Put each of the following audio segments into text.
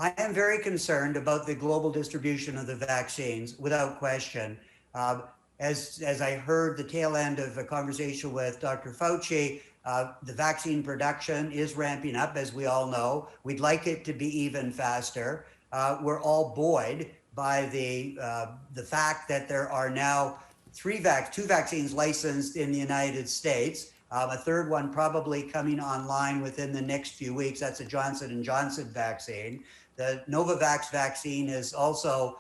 I am very concerned about the global distribution of the vaccines, without question. Uh, as I heard the tail end of a conversation with Dr. Fauci, the vaccine production is ramping up, as we all know. We'd like it to be even faster. We're all buoyed by the fact that there are now two vaccines licensed in the United States. A third one probably coming online within the next few weeks. That's a Johnson & Johnson vaccine. The Novavax vaccine has also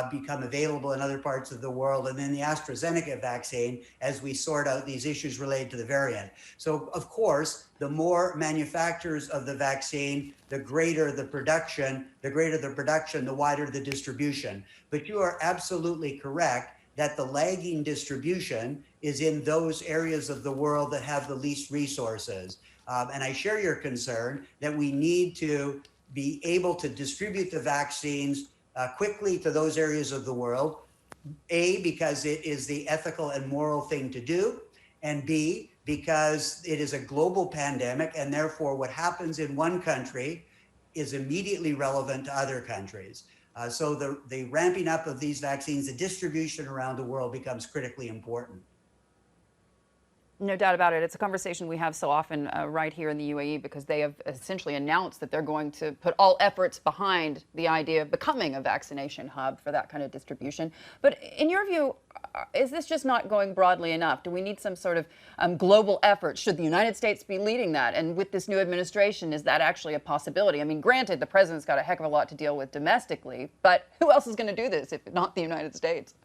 become available in other parts of the world, and then the AstraZeneca vaccine as we sort out these issues related to the variant. So, of course, the more manufacturers of the vaccine, the greater the production, the wider the distribution. But you are absolutely correct that the lagging distribution is in those areas of the world that have the least resources. And I share your concern that we need to be able to distribute the vaccines quickly to those areas of the world, A, because it is the ethical and moral thing to do, and B, because it is a global pandemic, and therefore what happens in one country is immediately relevant to other countries. So the ramping up of these vaccines, the distribution around the world becomes critically important. No doubt about it. It's a conversation we have so often right here in the UAE, because they have essentially announced that they're going to put all efforts behind the idea of becoming a vaccination hub for that kind of distribution. But in your view, is this just not going broadly enough? Do we need some sort of global effort? Should the United States be leading that? And with this new administration, is that actually a possibility? I mean, granted, the president's got a heck of a lot to deal with domestically, but who else is going to do this if not the United States?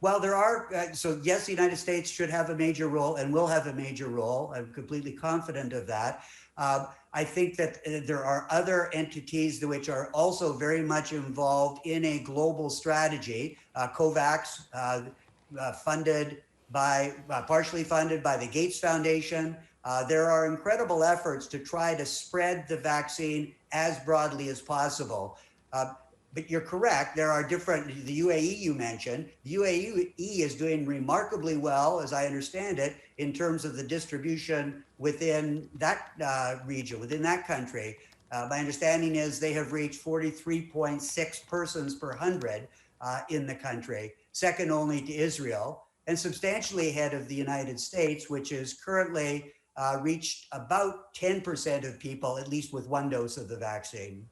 Well, there are, so yes, the United States should have a major role and will have a major role. I'm completely confident of that. I think that there are other entities which are also very much involved in a global strategy. COVAX, partially funded by the Gates Foundation. There are incredible efforts to try to spread the vaccine as broadly as possible. But you're correct, there are different, the UAE you mentioned, the UAE is doing remarkably well, as I understand it, in terms of the distribution within that region, within that country. My understanding is they have reached 43.6 persons per 100 in the country, second only to Israel, and substantially ahead of the United States, which is currently reached about 10% of people, at least with one dose of the vaccine.